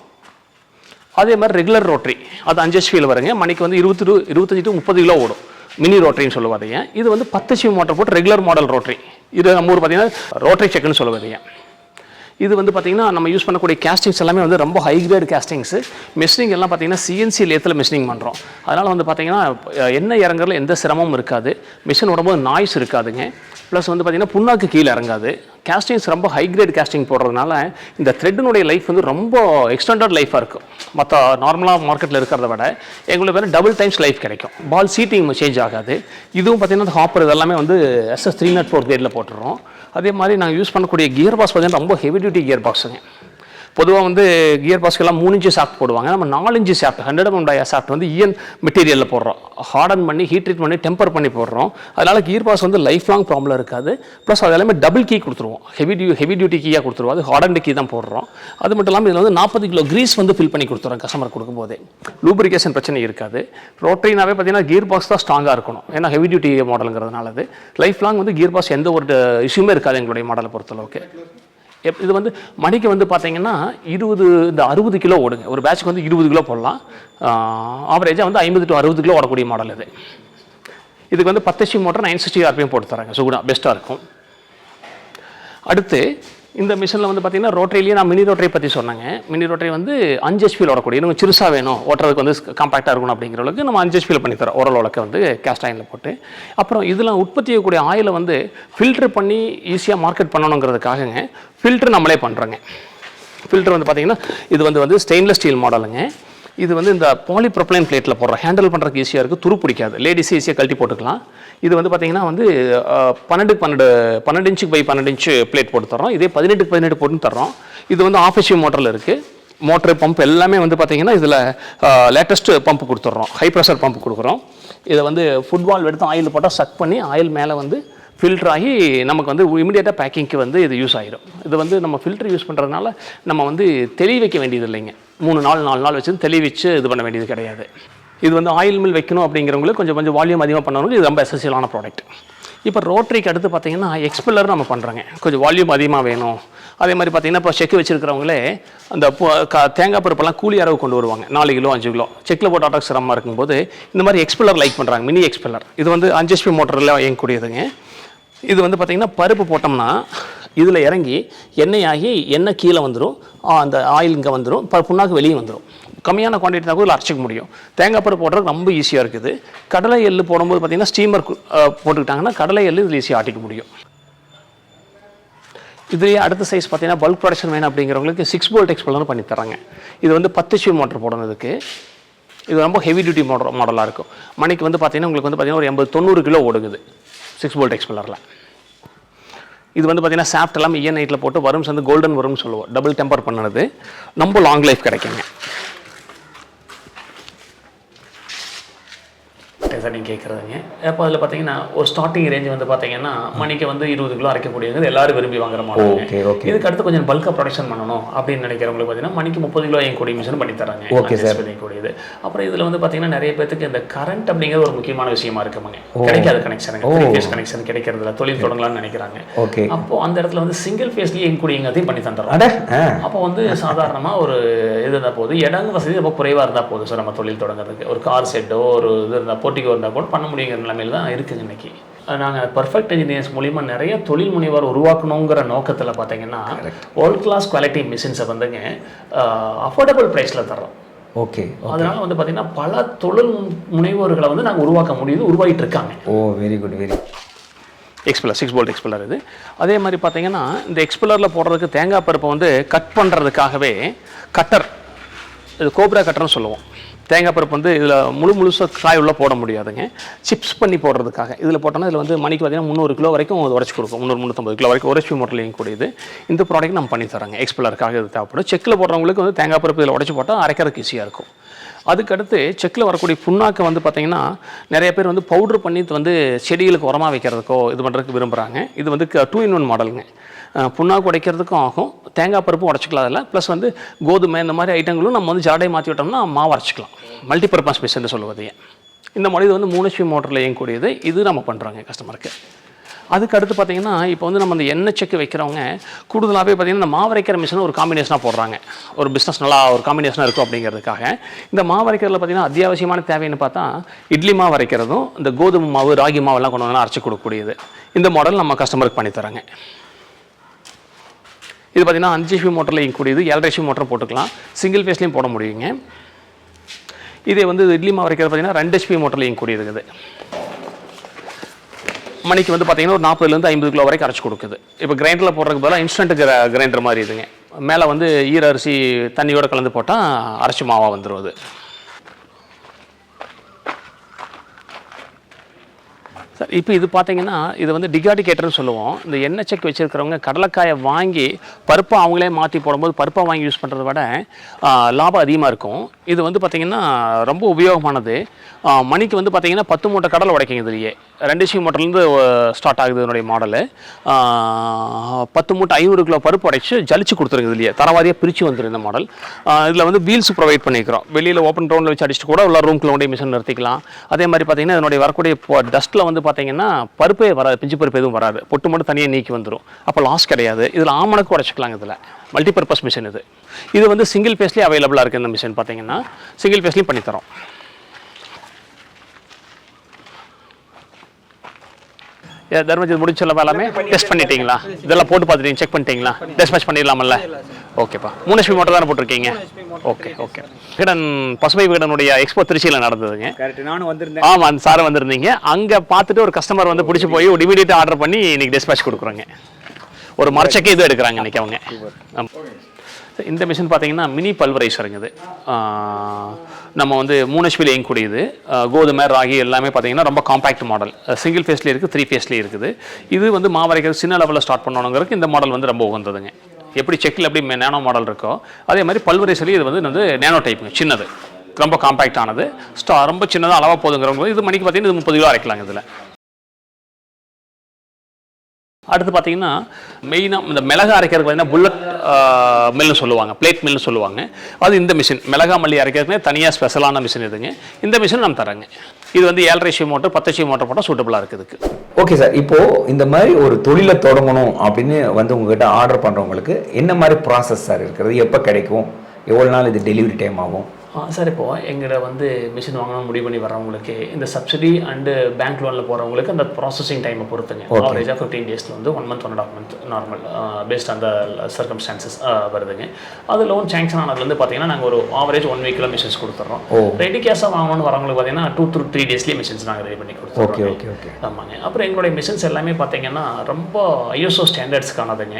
அதே மாதிரி ரெகுலர் ரோட்டரி, அது 5 HP வருங்க. மணிக்கு வந்து 25 to 30 கிலோ ஓடும். மினி ரோட்டரின்னு சொல்லுவாதீங்க. இது வந்து 10 HP மோட்டர் போட்டு ரெகுலர் மாடல் ரோட்டரி. இது நம்ம ஊர் பார்த்தீங்கன்னா ரோட்டரி செக்குன்னு சொல்லுவாதீங்க. இது வந்து பார்த்தீங்கன்னா நம்ம யூஸ் பண்ணக்கூடிய கேஸ்டிங்ஸ் எல்லாமே வந்து ரொம்ப ஹை கிரேட் கேஸ்டிங்ஸு. மெஷினிங் எல்லாம் பார்த்தீங்கன்னா CNC லேத்தில் மெஷினிங் பண்ணுறோம். அதனால் வந்து பார்த்தீங்கன்னா எண்ணெய் இறங்குறதுல எந்த சிரமமும் இருக்காது. மிஷின் உடம்போது நாய்ஸ் இருக்காதுங்க. ப்ளஸ் வந்து பார்த்தீங்கன்னா புண்ணாக்கு கீழே இறங்காது. கேஸ்டிங்ஸ் ரொம்ப ஹை கிரேட் கேஸ்டிங் போடுறதுனால இந்த த்ரெட்டினுடைய லைஃப் வந்து ரொம்ப எக்ஸ்டெண்டட் லைஃபாக இருக்கும். மற்ற நார்மலாக மார்க்கெட்டில் இருக்கிறத விட எங்களுக்கு வேறு டபுள் டைம்ஸ் லைஃப் கிடைக்கும். பால் சீட்டிங் சேஞ்ச் ஆகாது. இதுவும் பார்த்தீங்கன்னா ஹாப்பர் இதெல்லாமே வந்து SS 304 கிரேடில் போட்டுடுறோம். அதே மாதிரி நாங்கள் யூஸ் பண்ணக்கூடிய கியர் பாக்ஸ் பார்த்தீங்கன்னா ரொம்ப ஹெவி டியூட்டி கியர் பாக்ஸுங்க. பொதுவாக வந்து கியர் பாக்ஸ்க்கெல்லாம் 3 இன்ச்சு சாஃப்ட் போடுவாங்க. நம்ம 4 இன்ச்சு சாஃப்ட் 100 mm சாஃப்ட் வந்து EN மெட்டீரியலில் போடுறோம். ஹார்டன் பண்ணி ஹீட் ட்ரீட் பண்ணி டெம்பர் பண்ணி போடுறோம். அதனால் கியர் பாக்ஸ் வந்து லைஃப் லாங் ப்ராப்ளம் இருக்காது. ப்ளஸ் அது எல்லாமே டபுள் கீ கொடுத்துருவோம். ஹெவி டியூட்டி கீயாக கொடுத்துருவோம். அது ஹார்டன் கீ தான் போடுறோம். அது மட்டும் இல்லாமல் இதில் வந்து 40 கிலோ கிரீஸ் வந்து ஃபில் பண்ணி கொடுத்துறோம் கஸ்டமர் கொடுக்கும்போதே. லூப்ரிகேஷன் பிரச்சனை இருக்காது. ரோட்டரினாவே பார்த்தீங்கன்னா கியர் பாக்ஸ் தான் ஸ்ட்ராங்காக இருக்கணும். ஏன்னா ஹெவி டியூட்டி மாடலுங்கிறதுனால அது லைஃப் லாங் வந்து கியர் பாக்ஸ் எந்த ஒரு இஷ்யூமே இருக்காது எங்களுடைய மாடலை பொறுத்தளவுக்கு. இது வந்து மணிக்கு வந்து பார்த்தீங்கன்னா 60 கிலோ ஓடுங்க. ஒரு பேட்சுக்கு வந்து 20 கிலோ போடலாம். ஆவரேஜாக வந்து 50 to 60 கிலோ ஓடக்கூடிய மாடல் இது. இதுக்கு வந்து 10 HP மோட்டர் 960 RPM போட்டு தராங்க. சுகுணா பெஸ்ட்டாக இருக்கும். அடுத்து இந்த மிஷினில் வந்து பார்த்தீங்கன்னா ரோட்டரிலேயே நான் மினி ரோட்டரி பற்றி சொன்னாங்க. மினி ரோட்டரி வந்து 5 HP ஓடக்கூடிய, இன்னும் சிறுசாக வேணும் ஓட்டுறதுக்கு வந்து காம்பாக்டாக இருக்கணும் அப்படிங்கிறவங்களுக்கு நம்ம 5 HP பண்ணி தரோம். ஓரல் உலக்க வந்து கேஸ்ட் அயனில் போட்டு. அப்புறம் இதில் உற்பத்தி செய்யக்கூடிய ஆயிலை வந்து ஃபில்டர் பண்ணி ஈஸியாக மார்க்கெட் பண்ணணுங்கிறதுக்காகங்க ஃபில்டர் நம்மளே பண்ணுறோங்க. ஃபில்டர் வந்து பார்த்தீங்கன்னா இது வந்து ஸ்டெயின்லெஸ் ஸ்டீல் மாடலுங்க. இது வந்து இந்த பாலிப்ரோப்ளைன் பிளேட்டில் போடுறோம். ஹேண்டில் பண்ணுறதுக்கு ஈஸியாக இருக்குது, துரு பிடிக்காது. லேடிஸ் ஈஸியாக கழட்டி போட்டுக்கலாம். இது வந்து பார்த்தீங்கன்னா வந்து 12 இன்ச்சுக்கு பை 12 இன்ச்சு பிளேட் போட்டு தரோம். இதே 18 போட்டு தரோம். இது வந்து ஆஃப் HP மோட்டரில் இருக்குது. மோட்டரு பம்ப் எல்லாமே வந்து பார்த்தீங்கன்னா இதில் லேட்டஸ்ட் பம்ப் கொடுத்துட்றோம். ஹை ப்ரெஷர் பம்ப் கொடுக்குறோம். இதை வந்து ஃபுட்பால் எடுத்து ஆயில் போட்டால் சக் பண்ணி ஆயில் மேலே வந்து ஃபில்டர் ஆகி நமக்கு வந்து இமிடியேட்டாக பேக்கிங்க்கு வந்து இது யூஸ் ஆகிடும். இது வந்து நம்ம ஃபில்டர் யூஸ் பண்ணுறதுனால நம்ம வந்து தெளி வைக்க வேண்டியது இல்லைங்க. 3 நாள் 4 நாள் வச்சு தெளி வச்சு இது பண்ண வேண்டியது கிடையாது. இது வந்து ஆயில் மில் வைக்கணும் அப்படிங்கிறவங்களுக்கு கொஞ்சம் வால்யூம் அதிகமாக பண்ணவங்களுக்கு இது ரொம்ப எசென்ஷியலான ப்ராடக்ட். இப்போ ரோட்டரிக்கு அடுத்து பார்த்தீங்கன்னா எக்ஸ்பெல்லர் நம்ம பண்ணுறோங்க. கொஞ்சம் வால்யூம் அதிகமாக வேணும். அதே மாதிரி பார்த்தீங்கன்னா இப்போ செக் வச்சுருக்கிறவங்களே அந்த தேங்காய் பருப்பெல்லாம் கூலி அரவு கொண்டு வருவாங்க. 4 கிலோ 5 கிலோ செக்கில் போட்டு ஆட்டோக்கு சிரமமாக இருக்கும்போது இந்த மாதிரி எக்ஸ்பெல்லர் லைக் பண்ணுறாங்க. மினி எக்ஸ்பெல்லர் இது வந்து 5 HP மோட்டரில் இயங்கக்கூடியதுங்க. இது வந்து பார்த்திங்கன்னா பருப்பு போட்டோம்னா இதில் இறங்கி எண்ணெய் ஆகி எண்ணெய் கீழே வந்துடும். அந்த ஆயில் இங்கே வந்துடும். புண்ணாக்கு வெளியே வந்துடும். கம்மியான குவான்டிட்டி தான் கூட அரைச்சிக்க முடியும். தேங்காய் பருப்பு போடுறதுக்கு ரொம்ப ஈஸியாக இருக்குது. கடலை எள்ளு போடும்போது பார்த்திங்கன்னா ஸ்டீமர் போட்டுக்கிட்டாங்கன்னா கடலை எள்ளு இதில் ஈஸியாக ஆட்டிக்க முடியும். இதுலேயே அடுத்த சைஸ் பார்த்தீங்கன்னா பல்க் ப்ரொடக்ஷன் வேணும் அப்படிங்கிறவங்களுக்கு 6 போல்ட் எக்ஸ்பெல்லரும் பண்ணி தராங்க. இது வந்து 10 HP மோட்டர் போடுறதுக்கு இது ரொம்ப ஹெவி டியூட்டி மாடலாக இருக்கும். மணிக்கு வந்து பார்த்தீங்கன்னா உங்களுக்கு வந்து பார்த்தீங்கன்னா ஒரு 80-90 கிலோ ஓடுகுது 6 போல்ட் எக்ஸ்பெல்லரில். இது வந்து பார்த்தீங்கன்னா சாஃப்ட் எல்லாம் EN நைட்டில் போட்டு வரும் சேர்ந்து கோல்டன் வரும்னு சொல்லுவோம். டபுள் டெம்பர் பண்ணது ரொம்ப லாங் லைஃப் கிடைக்குங்க. சார் நீங்கள் கேட்குறதுங்க. இப்போ அதில் பார்த்தீங்கன்னா ஒரு ஸ்டார்டிங் ரேஞ்ச் வந்து பார்த்தீங்கன்னா மணிக்கு வந்து 20 கிலோ அரைக்கக்கூடியது எல்லாரும் விரும்பி வாங்குற மாதிரி. இதுக்கு அடுத்து கொஞ்சம் பல்காக ப்ரொடக்ஷன் பண்ணணும் அப்படின்னு நினைக்கிறவங்களுக்கு பார்த்தீங்கன்னா மணிக்கு 30 கிலோ எங்கக்கூடிய மிஷின் பண்ணி தராங்க. கூடியது. அப்புறம் இதில் வந்து பார்த்தீங்கன்னா நிறைய பேருக்கு இந்த கரண்ட் அப்படிங்கிறது ஒரு முக்கியமான விஷயமா இருக்குமாங்க. கிடைக்காது கனெக்ஷன் கிடைக்கிறதுல தொழில் தொடங்கலாம்னு நினைக்கிறாங்க. அப்போ அந்த இடத்துல வந்து சிங்கிள் ஃபேஸ்லேயே எங்கக்கூடிய அதையும் பண்ணி தந்துடுறோம். அப்போ வந்து சாதாரணமாக ஒரு இது இருந்தால் போதும், இடங்கு வசதி ரொம்ப குறைவாக இருந்தால் போதும் சார் நம்ம தொழில் தொடங்குறதுக்கு. ஒரு கார் செட்டோ ஒரு இது இருந்தால் போட்டிக்கு இருந்தால் கூட பண்ண முடியுங்கிற நிலைமையில் தான் இருக்குங்க இன்றைக்கி. நாங்கள் பர்ஃபெக்ட் இன்ஜினியர்ஸ் மூலிமா நிறைய தொழில் முனைவர் உருவாக்கணுங்கிற நோக்கத்தில் பார்த்தீங்கன்னா வேர்ல்ட் கிளாஸ் குவாலிட்டி மிஷின்ஸை வந்துங்க அஃபோர்டபுள் ப்ரைஸில் தர்றோம். அதனால் வந்து பார்த்தீங்கன்னா பல தொழில் முனைவோர்களை வந்து நாங்கள் உருவாக்க முடியுது, உருவாகிட்டு இருக்காங்க. Very good. Expeller 6 bolt expeller இது. அதே மாதிரி பார்த்தீங்கன்னா இந்த எக்ஸ்பெல்லரில் போடுறதுக்கு தேங்காய் பருப்பை வந்து கட் பண்ணுறதுக்காகவே கட்டர், இது கோப்ரா கட்டர்னு சொல்லுவோம். தேங்காய் பருப்பு வந்து இதில் முழுசாக காய் உள்ள போட முடியாதுங்க. சிப்ஸ் பண்ணி போடுறதுக்காக இதில் போட்டோம்னா இதில் வந்து மணிக்கு பார்த்தீங்கன்னா 300 கிலோ வரைக்கும் உடச்சி கொடுக்கும். 300-350 கிலோ வரைக்கும் ஒரு HP மோட்டர்லையும் கூடியது. இந்த ப்ராடக்ட் நம்ம பண்ணி தராங்க. எக்ஸ்பெல்லருக்காக இது தேவைப்படும். செக்கில் போடுறவங்களுக்கு வந்து தேங்காய் பருப்பு இதில் உடச்சி போட்டால் அரைக்கிறதுக்கு ஈஸியாக இருக்கும். அதுக்கடுத்து செக்கில் வரக்கூடிய புண்ணாக்கை வந்து பார்த்திங்கன்னா நிறைய பேர் வந்து பவுட்ரு பண்ணி வந்து செடிகளுக்கு உரமாக வைக்கிறதுக்கோ இது பண்ணுறதுக்கு விரும்புகிறாங்க. இது வந்து 2-in-1 மாடலுங்க. புண்ணாக்கு உடைக்கிறதுக்கும் ஆகும், தேங்காய் பருப்பும் உடச்சிக்கலாம் அதில். ப்ளஸ் வந்து கோதுமை இந்த மாதிரி ஐட்டங்களும் நம்ம வந்து ஜாடையை மாற்றி விட்டோம்னா மாவு அரைச்சிக்கலாம். மல்டிபர்பஸ் மிஷின் சொல்லுவதையே இந்த மாதிரி இது வந்து 3 HP மோட்டரில் இயங்கக்கூடியது. இது நம்ம பண்ணுறோங்க கஸ்டமருக்கு. அதுக்கு அடுத்து பார்த்தீங்கன்னா இப்போ வந்து நம்ம அந்த எண்ணெய் செக்கு வைக்கிறவங்க கூடுதலாகவே பார்த்தீங்கன்னா இந்த மாவரைக்கிற மிஷினை ஒரு காம்பினேஷனாக போடுறாங்க. ஒரு பிஸ்னஸ் நல்லா ஒரு காம்பினேஷனாக இருக்கும் அப்படிங்கிறதுக்காக. இந்த மாவரைக்கிறதுல பார்த்தீங்கன்னா அத்தியாவசியமான தேவைன்னு பார்த்தா இட்லி மாவு அரைக்கிறதும் இந்த கோதுமை மாவு ராகி மாவெல்லாம் கொண்டு வந்து அரைச்சி கொடுக்கக்கூடியது. இந்த மாடல் நம்ம கஸ்டமருக்கு பண்ணித்தராங்க. இது பார்த்தீங்கன்னா 5 HP மோட்டரில் இயங்கக்கூடியது, 7.5 HP மோட்டர் போட்டுக்கலாம், சிங்கிள் ஃபேஸ்லையும் போட முடியுங்க. இதே வந்து இட்லி மாவு அரைக்கிறது பார்த்தீங்கன்னா 2 HP மோட்டரில் இயங்கக்கூடியது இருக்குது. மணிக்கு வந்து பார்த்தீங்கன்னா ஒரு 40லேருந்து 50 கிலோ வரைக்கும் அரைச்சி கொடுக்குது. இப்போ கிரைண்டரில் போடுறதுக்கு பதிலாக இன்ஸ்டன்ட் கிரைண்டர் மாதிரி இதுங்க. மேலே வந்து ஈர அரிசி தண்ணியோடு கலந்து போட்டால் அரைச்சி மாவாக வந்துடும் அது. சார் இப்போ இது பார்த்தீங்கன்னா இது வந்து டிகாடிகேட்டர்னு சொல்லுவோம். இந்த எண்ணெய் செக் வச்சுருக்கிறவங்க கடலைக்காயை வாங்கி பருப்பை அவங்களே மாற்றி போடும்போது பருப்பை வாங்கி யூஸ் பண்ணுறத விட லாபம் அதிகமாக இருக்கும். இது வந்து பார்த்திங்கன்னா ரொம்ப உபயோகமானது. மணிக்கு வந்து பார்த்திங்கன்னா 10 மூட்டை கடலை உடைக்குங்க. இதுலேயே 2 HP மோட்டர்லேருந்து ஸ்டார்ட் ஆகுது இதனுடைய மாடலு. 10 மூட்டை 500 கிலோ பருப்பு உடைச்சி ஜலிச்சு கொடுத்துருங்க. இதுலேயே தரவாரியாக பிரித்து வந்துடும் இந்த மாடல். இதில் வந்து வீல்ஸ் ப்ரொவைட் பண்ணிக்கிறோம். வெளியில் ஓப்பன் டவுனில் வச்சு அடிச்சுட்டு கூட உள்ள ரூம்குள்ள கொண்டு மிஷின் நிறுத்திக்கலாம். அதே மாதிரி பார்த்திங்கன்னா இதனுடைய வரக்கூடிய டஸ்ட்டில் வந்து பார்த்தீங்கன்னா பருப்பே வராது, பிஞ்சு பருப்பு எதுவும் வராது, பொட்டு மட்டும் தனியாக நீக்கி வந்துடும். அப்போ லாஸ் கிடையாது. இதில் ஆமணக்கு உடைச்சிக்கலாங்க. இதில் மல்டிபர்பஸ் மிஷின் இது. இது வந்து சிங்கிள் ஃபேஸ்லேயே அவைலபிளாக இருக்குது. இந்த மிஷின் பார்த்தீங்கன்னா சிங்கிள் ஃபேஸ்லேயும் பண்ணித்தரோம். தர்மஜி முடிச்சல எல்லாமே டெஸ்ட் பண்ணிட்டீங்களா? இதெல்லாம் போட்டு பார்த்துட்டீங்க, செக் பண்ணிட்டீங்களா? டெஸ்பேச் பண்ணிடலாமல்ல? ஓகேப்பா. 3 HP மோட்டர் தானே போட்டிருக்கீங்க? Okay okay. விகடன் பசுமை விகடனுடைய எக்ஸ்போ திருச்சியில் நடந்ததுங்க. நானும் வந்திருந்தேன். ஆமாம், அந்த சார் வந்திருந்தீங்க. அங்கே பார்த்துட்டு ஒரு கஸ்டமர் வந்து பிடிச்சி போய் இமீடியட்டாக ஆர்டர் பண்ணி இன்னைக்கு டெஸ்பேச் கொடுக்குறோங்க. ஒரு மரச்சக்கே இது எடுக்கிறாங்க இன்னைக்கு அவங்க. இந்த மிஷின் பார்த்தீங்கன்னா மினி பல்வரைசருங்க. இது நம்ம வந்து 3 HP இயங்கக்கூடியது. கோதுமை ராகி எல்லாமே பார்த்தீங்கன்னா ரொம்ப காம்பேக்ட் மாடல். சிங்கிள் ஃபேஸ்லேயே இருக்குது, 3 ஃபேஸ்லேயே இருக்குது. இது வந்து மாவரைக்கிறது சின்ன லெவலில் ஸ்டார்ட் பண்ணணுங்கிறதுக்கு இந்த மாடல் வந்து ரொம்ப உகந்ததுங்க. எப்படி செக்கில் எப்படி நேனோ மாடல் இருக்கோ அதே மாதிரி பல்வரைசர்லேயும் இது வந்து நேனோ டைப்புங்க. சின்னது, ரொம்ப காம்பேக்ட் ஆனது, ரொம்ப சின்னதாக அளவாக போதுங்கிறவங்க இது மணிக்கு பார்த்தீங்கன்னா இது 30 கிலோ அரைக்கலாங்க. இதில் அடுத்து பார்த்தீங்கன்னா மெயினாக இந்த மிளகா அரைக்கிறதுக்கு பார்த்தீங்கன்னா புல்லட் மில்னு சொல்லுவாங்க, பிளேட் மில்னு சொல்லுவாங்க. அது இந்த மிஷின் மிளகா மல்லி அரைக்கிறதுக்கு தனியாக ஸ்பெஷலான மிஷின் இதுங்க. இந்த மிஷின் நம்ம தரேங்க. இது வந்து 7.5 HP மோட்டர் 10 HP மோட்டர் போட்டால் சூட்டபுளாக இருக்குதுக்கு. Okay sir. இப்போது இந்த மாதிரி ஒரு தொழிலை தொடங்கணும் அப்படின்னு வந்து உங்கள்கிட்ட ஆர்டர் பண்ணுறவங்களுக்கு என்ன மாதிரி ப்ராசஸ் சார் இருக்கிறது? எப்போ கிடைக்கும்? எவ்வளோ நாள் இது டெலிவரி டைம் ஆகும்? சார் இப்போது எங்களை வந்து மிஷின் வாங்கணும் முடிவு பண்ணி வர்றவங்களுக்கு இந்த சப்சிடி அண்டு பேங்க் லோனில் போகிறவங்களுக்கு அந்த ப்ராசஸிங் டைமை பொறுத்துங்க. ஆவரேஜாக 15 டேஸில் வந்து 1 month 1.5 month நார்மல் பேஸ்ட் அந்த சர்க்கம்ஸ்டான்சஸ் வருதுங்க. அது லோன் சேங்ஷன் ஆனதுலேருந்து பார்த்தீங்கன்னா நாங்கள் ஒரு ஆவரேஜ் 1 weekல மிஷின்ஸ் கொடுத்துட்றோம். ரெடி கேஷாக வாங்கணும்னு வரவங்களுக்கு பார்த்தீங்கன்னா 2 to 3 daysலேயே மிஷின்ஸ் நாங்கள் ரெடி பண்ணி கொடுத்துருவோம். Okay okay okay. ஆமாங்க. அப்புறம் எங்களுடைய மிஷின்ஸ் எல்லாமே பார்த்தீங்கன்னா ரொம்ப ISO ஸ்டாண்டர்ட்ஸ்க்கானதுங்க.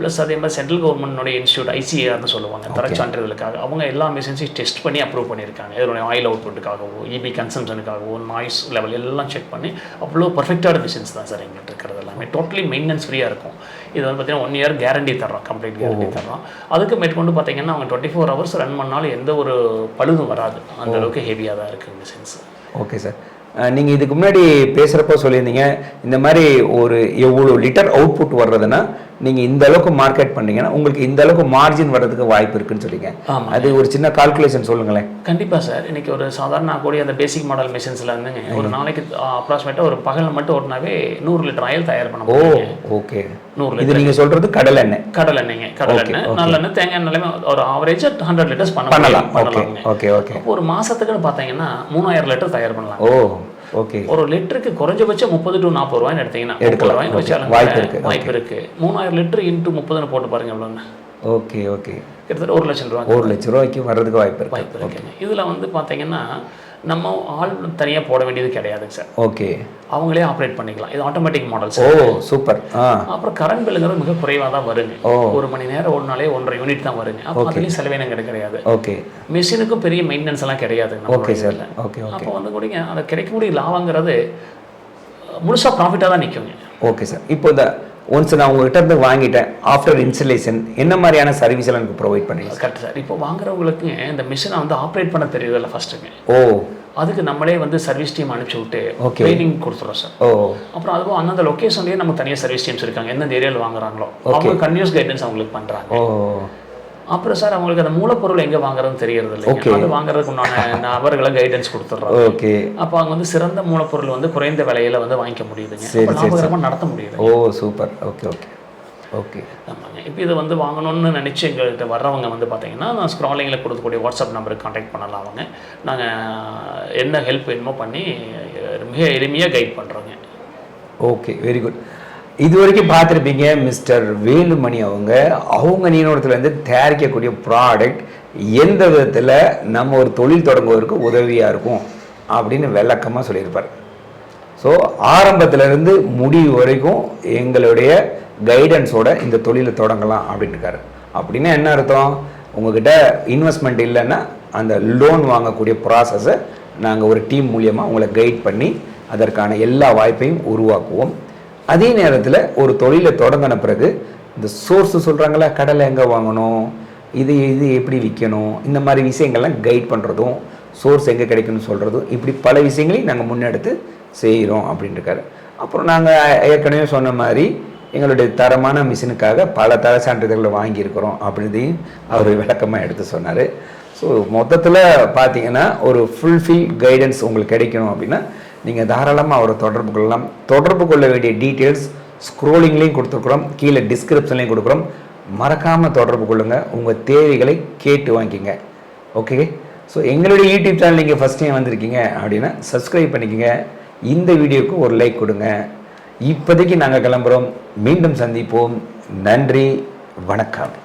ப்ளஸ் அதே மாதிரி சென்ட்ரல் கவர்மெண்ட்டோட இன்ஸ்டியூட் ICARனு சொல்லுவாங்க, தரச்சான்றிதழுக்காக. அவங்க எல்லா மிஷின்ஸையும் டெஸ்ட் பண்ணி அப்ரூவ் பண்ணியிருக்காங்க. இதனுடைய ஆயில் அவுட்புட்டுக்காகவோ இபி கன்சம்ஷனுக்காகவோ நாய்ஸ் லெவல் எல்லாம் செக் பண்ணி அவ்வளோ பர்ஃபெக்டான மிஷின்ஸ் தான் சார் எங்கிட்ட இருக்கிறது. எல்லாமே டோட்டலி மெயின்டெனன்ஸ் ஃப்ரீயாக இருக்கும். இது வந்து பார்த்தீங்கன்னா 1 year கேரண்டி தர்றோம், கம்ப்ளீட் கேரண்டி தர்றோம். அதுக்கு மேற்கொண்டு பார்த்தீங்கன்னா அவங்க 24 hours ரன் பண்ணாலும் எந்த ஒரு பழுதும் வராது. அந்த அளவுக்கு ஹெவியாக தான் இருக்குது மிஷின்ஸ். Okay sir. நீங்கள் இதுக்கு முன்னாடி பேசுகிறப்போ சொல்லியிருந்தீங்க இந்த மாதிரி ஒரு எவ்வளோ லிட்டர் அவுட்புட் வர்றதுன்னா நீங்கள் இந்த அளவுக்கு மார்க்கெட் பண்ணீங்கன்னா உங்களுக்கு இந்த அளவுக்கு மார்ஜின் வர்றதுக்கு வாய்ப்பு இருக்குன்னு சொல்லிங்க. அது ஒரு சின்ன கால்குலேஷன் சொல்லுங்களேன். கண்டிப்பாக சார். இன்றைக்கி ஒரு சாதாரண கூடிய அந்த பேசிக் மாடல் மிஷின்ஸில் இருந்துங்க ஒரு நாளைக்கு அப்ராக்சிமேட்டாக ஒரு பகல் மட்டும் ஓட்டினாவே 100 லிட்டர் ஆயில் தயார் பண்ண முடியும். ஓகே. 100 இது நீங்கள் சொல்கிறது கடல் எண்ணெய். கடல் எண்ணெய்ங்க. கடல் எண்ணெய், நல்லெண்ணெய், தேங்காய் எண்ணெய் ஒரு ஆவரேஜ் 100 liters பண்ணலாம். Okay okay. ஒரு மாதத்துக்குன்னு பார்த்தீங்கன்னா 3000 லிட்டர் தயார் பண்ணலாம். ஓகே. ஒரு லிட்டருக்கு குறைஞ்சபட்சம் 30 to 40 ரூபாய்னு எடுத்தீங்கன்னா எடுக்கலாம். வச்சாலும் வாய்ப்பு இருக்கு. 3000 லிட்டர் இன்ட்டு 30 போட்டு பாருங்க எவ்வளோன்னு. Okay okay. கிட்டத்தட்ட 1 லட்சம் ரூபாய். 1 லட்சம் ரூபாய்க்கு வர்றதுக்கு வாய்ப்பு இருக்குங்க. இதில் வந்து பார்த்தீங்கன்னா நம்ம ஆள் தனியாக போட வேண்டியது கிடையாதுங்க சார். ஓகே. அவங்களே ஆப்ரேட் பண்ணிக்கலாம். இது ஆட்டோமேட்டிக் மாடல். சூப்பர். அப்புறம் கரண்ட் பில்லுங்கிறது மிக குறைவாக தான் வருங்க. 1 மணி நேரம் ஓடினாலே 1.5 யூனிட் தான் வருங்க. அப்போ அதுலேயும் செலவினம் கிடையாது. ஓகே. மிஷினுக்கும் பெரிய மெயின்டெனன்ஸ் எல்லாம் கிடையாதுங்க. Okay sir. ஓகே. அப்போ வந்து கூடிங்க அதை கிடைக்கக்கூடிய லாபங்கிறது முழுசாக ப்ராஃபிட்டாக தான் நிற்குங்க. Okay sir. இப்போ இந்த ஒன்ஸ் நான் உங்ககிட்ட இருந்து வாங்கிட்டேன், ஆஃப்டர் இன்ஸ்டலேஷன் என்ன மாதிரியான சர்வீஸ் எல்லாம் எனக்கு ப்ரொவைட் பண்ணுறீங்க? Correct sir. இப்போ வாங்குறவங்களுக்கு இந்த மிஷினை வந்து ஆப்ரேட் பண்ண தெரியுதில்ல ஃபர்ஸ்ட்டுங்க. அதுக்கு நம்மளே வந்து சர்வீஸ் டீம் அனுப்பிச்சு விட்டு ட்ரைனிங் கொடுத்துறோம் சார். அப்புறம் அதுவும் அந்தந்த லொக்கேஷன்லேயே நமக்கு தனியாக சர்வீஸ் டீம்ஸ் இருக்காங்க. எந்தெந்த ஏரியாவில் வாங்குறாங்களோ அவங்க கன்டினியூஸ் கைடன்ஸ் அவங்களுக்கு பண்ணுறாங்க. அப்புறம் சார் அவங்களுக்கு அந்த மூலப்பொருள் எங்கே வாங்குறதுன்னு தெரியறது இல்லை. அது வாங்குறதுக்கு உண்டான நபர்களை கைடன்ஸ் கொடுத்துட்றாங்க. ஓகே. அப்போ அவங்க வந்து சிறந்த மூலப்பொருள் வந்து குறைந்த விலையில வந்து வாங்கிக்க முடியுதுங்க. லாபகரமாக நடத்த முடியுது. ஓ சூப்பர். Okay okay okay. ஆமாங்க. இப்போ இதை வந்து வாங்கணும்னு நினச்சி எங்கள்கிட்ட வர்றவங்க வந்து பார்த்தீங்கன்னா நான் ஸ்க்ராலிங்கில் கொடுக்கக்கூடிய வாட்ஸ்அப் நம்பருக்கு கான்டாக்ட் பண்ணலாம். அவங்க நாங்கள் என்ன ஹெல்ப் வேணுமோ பண்ணி மிக எளிமையாக கைட் பண்ணுறோங்க. Okay, very good. இது வரைக்கும் பார்த்துருப்பீங்க மிஸ்டர் வேலுமணி அவங்க நிறுவனத்துலேருந்து தயாரிக்கக்கூடிய ப்ராடக்ட் எந்த விதத்தில் நம்ம ஒரு தொழில் தொடங்குவதற்கு உதவியாக இருக்கும் அப்படின்னு விளக்கமாக சொல்லியிருப்பார். ஸோ ஆரம்பத்திலேருந்து முடிவு வரைக்கும் எங்களுடைய கைடன்ஸோட இந்த தொழிலை தொடங்கலாம் அப்படின்ட்டு இருக்காரு. அப்படின்னா என்ன அர்த்தம்? உங்ககிட்ட இன்வெஸ்ட்மெண்ட் இல்லைன்னா அந்த லோன் வாங்கக்கூடிய ப்ராசஸை நாங்கள் ஒரு டீம் மூலியமாக உங்களை கைட் பண்ணி அதற்கான எல்லா வாய்ப்பையும் உருவாக்குவோம். அதே நேரத்தில் ஒரு தொழிலை தொடங்கின பிறகு இந்த சோர்ஸு சொல்கிறாங்களா, கடலை எங்கே வாங்கணும், இது எப்படி விற்கணும், இந்த மாதிரி விஷயங்கள்லாம் கைட் பண்ணுறதும் சோர்ஸ் எங்கே கிடைக்கணும்னு சொல்கிறதும் இப்படி பல விஷயங்களையும் நாங்கள் முன்னெடுத்து செய்கிறோம் அப்படின்ட்டு இருக்காரு. அப்புறம் நாங்கள் ஏற்கனவே சொன்ன மாதிரி எங்களுடைய தரமான மிஷினுக்காக பல தர சான்றிதழ்களை வாங்கியிருக்கிறோம் அப்படின்றதையும் அவர் விளக்கமாக எடுத்து சொன்னார். ஸோ மொத்தத்தில் பார்த்தீங்கன்னா ஒரு ஃபுல்ஃபில் கைடன்ஸ் உங்களுக்கு கிடைக்கணும் அப்படின்னா நீங்கள் தாராளமாக அவரை தொடர்பு கொள்ள வேண்டிய டீட்டெயில்ஸ் ஸ்க்ரோலிங்லேயும் கொடுத்துருக்குறோம், கீழே டிஸ்கிரிப்ஷன்லேயும் கொடுக்குறோம். மறக்காமல் தொடர்பு கொள்ளுங்கள், உங்கள் தேவைகளை கேட்டு வாங்கிக்கிங்க. ஓகே. ஸோ எங்களுடைய யூடியூப் சேனல் நீங்கள் ஃபஸ்ட் டைம் வந்திருக்கீங்க அப்படின்னா சப்ஸ்கிரைப் பண்ணிக்கோங்க, இந்த வீடியோவுக்கு ஒரு லைக் கொடுங்க. இப்போதைக்கு நாங்கள் கிளம்புறோம், மீண்டும் சந்திப்போம். நன்றி, வணக்கம்.